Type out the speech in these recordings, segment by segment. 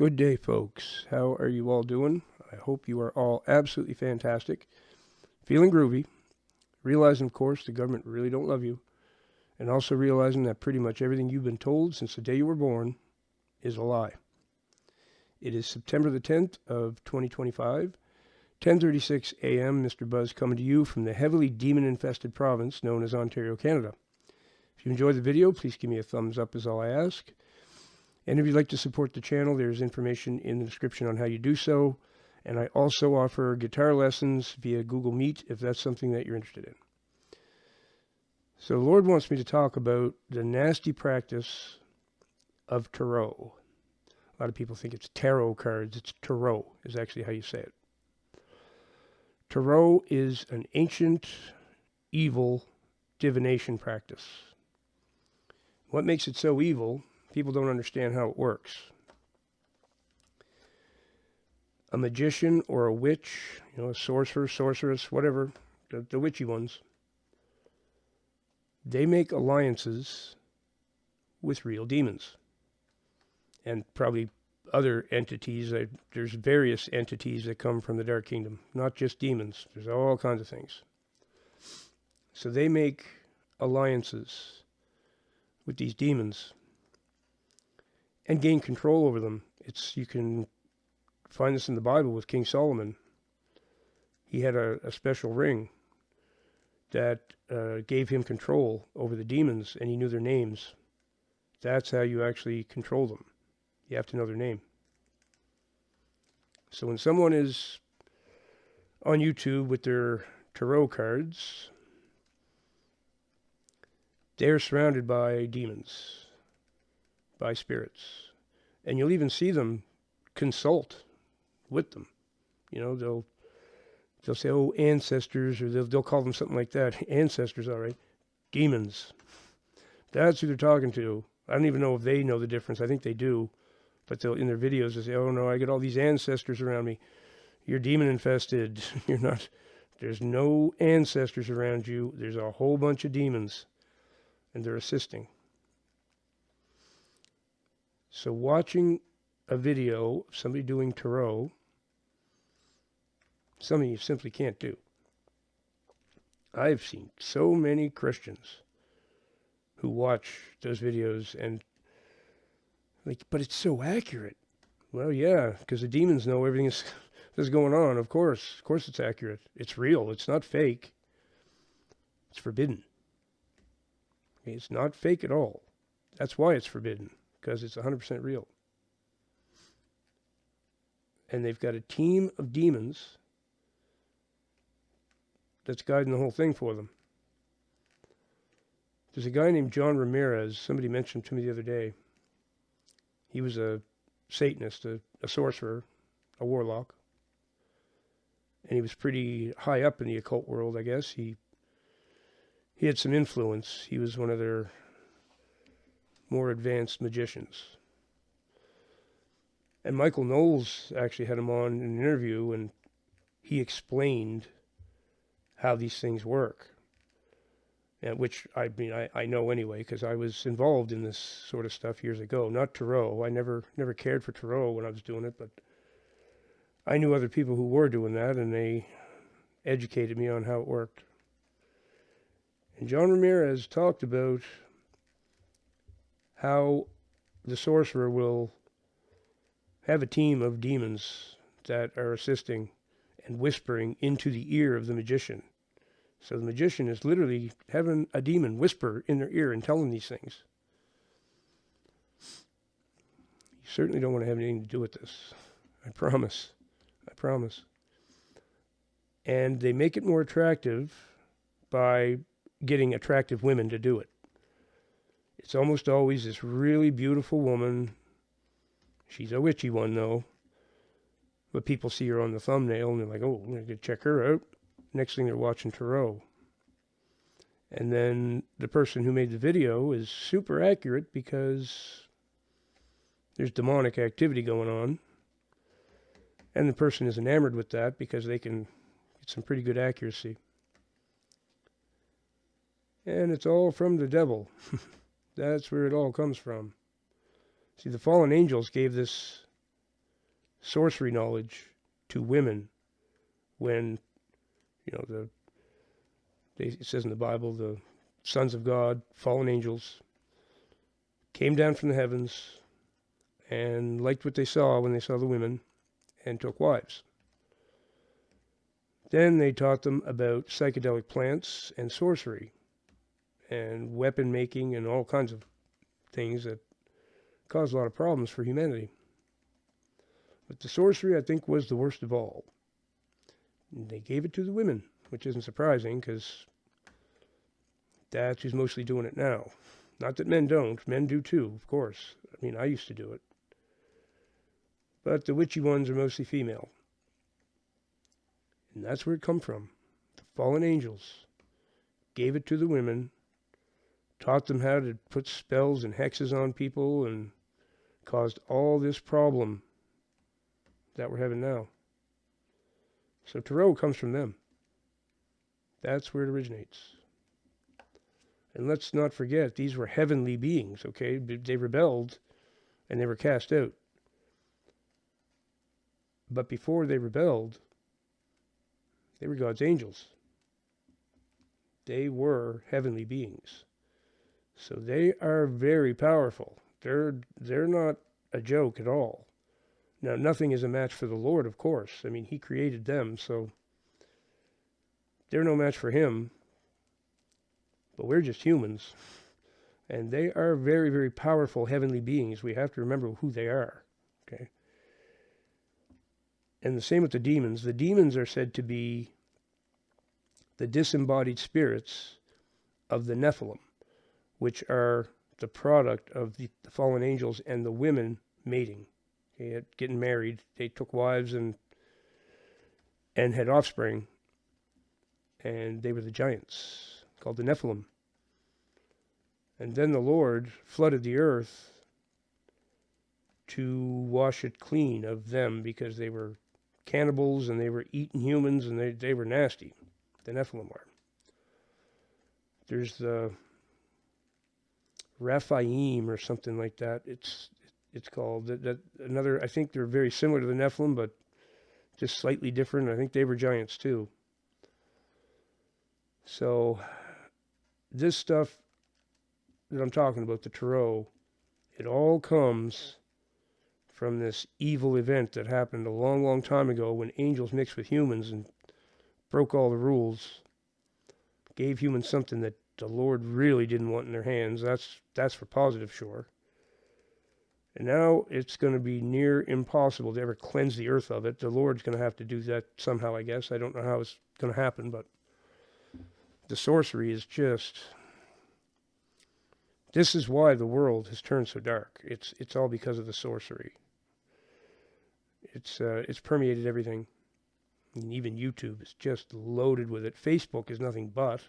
Good day, folks. How are you all doing? I hope you are all absolutely fantastic. Feeling groovy. Realizing, of course, the government really don't love you. And also realizing that pretty much everything you've been told since the day you were born is a lie. It is September the 10th of 2025, 10:36 a.m. Mr. Buzz coming to you from the heavily demon-infested province known as Ontario, Canada. If you enjoyed the video, please give me a thumbs up is all I ask. And if you'd like to support the channel, there's information in the description on how you do so. And I also offer guitar lessons via Google Meet if that's something that you're interested in. So the Lord wants me to talk about the nasty practice of tarot. A lot of people think it's tarot cards. It's tarot is actually how you say it. Tarot is an ancient, evil divination practice. What makes it so evil? People don't understand how it works. A magician or a witch, a sorcerer, sorceress, whatever, the witchy ones, they make alliances with real demons. And probably other entities. There's various entities that come from the Dark Kingdom, not just demons. There's all kinds of things. So they make alliances with these demons and gain control over them. You can find this in the Bible with King Solomon. He had a special ring that gave him control over the demons, and he knew their names. That's how you actually control them. You have to know their name. So when someone is on YouTube with their tarot cards, they're surrounded by demons, by spirits. And you'll even see them consult with them. They'll say, oh, ancestors, or they'll call them something like that. Ancestors, all right. Demons. That's who they're talking to. I don't even know if they know the difference. I think they do. But they'll, in their videos, they'll say, oh no, I got all these ancestors around me. You're demon infested. You're not. There's no ancestors around you. There's a whole bunch of demons. And they're assisting. So watching a video of somebody doing tarot, something you simply can't do. I've seen so many Christians who watch those videos and but it's so accurate. Well, yeah, because the demons know everything that's going on. Of course it's accurate. It's real. It's not fake. It's forbidden. Okay, it's not fake at all. That's why it's forbidden, because it's 100% real. And they've got a team of demons that's guiding the whole thing for them. There's a guy named John Ramirez. Somebody mentioned to me the other day. He was a Satanist, a sorcerer, a warlock. And he was pretty high up in the occult world, I guess. He had some influence. He was one of their more advanced magicians. And Michael Knowles actually had him on in an interview, and he explained how these things work. And which, I know anyway, because I was involved in this sort of stuff years ago. Not tarot. I never cared for tarot when I was doing it, but I knew other people who were doing that, and they educated me on how it worked. And John Ramirez talked about how the sorcerer will have a team of demons that are assisting and whispering into the ear of the magician. So the magician is literally having a demon whisper in their ear and tell them these things. You certainly don't want to have anything to do with this. I promise. I promise. And they make it more attractive by getting attractive women to do it. It's almost always this really beautiful woman. She's a witchy one, though. But people see her on the thumbnail, and they're like, oh, I'm going to check her out. Next thing, they're watching tarot. And then the person who made the video is super accurate because there's demonic activity going on. And the person is enamored with that because they can get some pretty good accuracy. And it's all from the devil. That's where it all comes from. See, the fallen angels gave this sorcery knowledge to women when, it says in the Bible, the sons of God, fallen angels, came down from the heavens and liked what they saw when they saw the women and took wives. Then they taught them about psychedelic plants and sorcery and weapon making and all kinds of things that caused a lot of problems for humanity. But the sorcery, I think, was the worst of all. And they gave it to the women, which isn't surprising because that's who's mostly doing it now. Not that men don't. Men do too, of course. I mean, I used to do it. But the witchy ones are mostly female. And that's where it come from. The fallen angels gave it to the women, taught them how to put spells and hexes on people, and caused all this problem that we're having now. So Tarot comes from them. That's where it originates. And let's not forget, these were heavenly beings, okay? They rebelled and they were cast out. But before they rebelled, they were God's angels. They were heavenly beings. So they are very powerful. They're not a joke at all. Now, nothing is a match for the Lord, of course. I mean, He created them, so they're no match for Him. But we're just humans. And they are very, very powerful heavenly beings. We have to remember who they are. Okay? And the same with the demons. The demons are said to be the disembodied spirits of the Nephilim, which are the product of the fallen angels and the women mating. Okay, getting married. They took wives and had offspring. And they were the giants, called the Nephilim. And then the Lord flooded the earth to wash it clean of them because they were cannibals and they were eating humans and they were nasty. The Nephilim were. There's the Raphaim or something like that. It's called that another. I think they're very similar to the Nephilim, but just slightly different. I think they were giants too. So this stuff that I'm talking about, the Tarot, it all comes from this evil event that happened a long, long time ago when angels mixed with humans and broke all the rules, gave humans something that the Lord really didn't want in their hands. That's for positive sure. And now it's going to be near impossible to ever cleanse the earth of it. The Lord's going to have to do that somehow, I guess. I don't know how it's going to happen, but the sorcery is just... This is why the world has turned so dark. It's all because of the sorcery. It's permeated everything. And even YouTube is just loaded with it. Facebook is nothing but.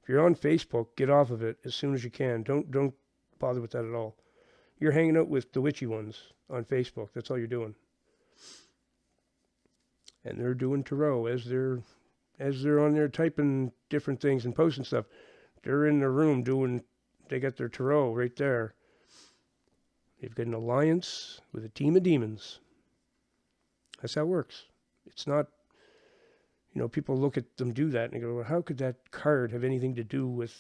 If you're on Facebook, get off of it as soon as you can. Don't bother with that at all. You're hanging out with the witchy ones on Facebook. That's all you're doing. And they're doing Tarot as they're on there typing different things and posting stuff. They're in the room doing. They got their Tarot right there. They've got an alliance with a team of demons. That's how it works. It's not, people look at them do that and they go, well, how could that card have anything to do with,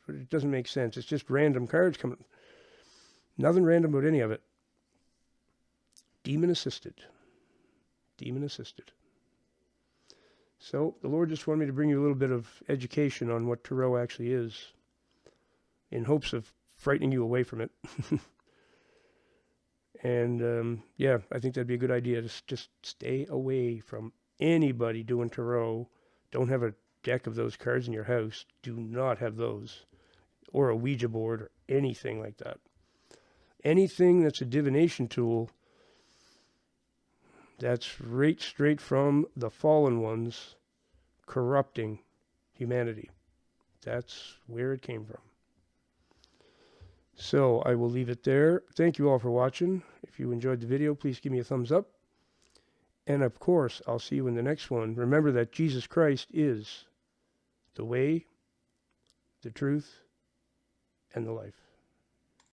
it doesn't make sense. It's just random cards coming. Nothing random about any of it. Demon assisted. Demon assisted. So the Lord just wanted me to bring you a little bit of education on what Tarot actually is, in hopes of frightening you away from it. And, I think that'd be a good idea. Just stay away from anybody doing Tarot. Don't have a deck of those cards in your house. Do not have those. Or a Ouija board or anything like that. Anything that's a divination tool, that's right straight from the fallen ones corrupting humanity. That's where it came from. So I will leave it there. Thank you all for watching. If you enjoyed the video, please give me a thumbs up. And of course, I'll see you in the next one. Remember that Jesus Christ is the way, the truth, and the life.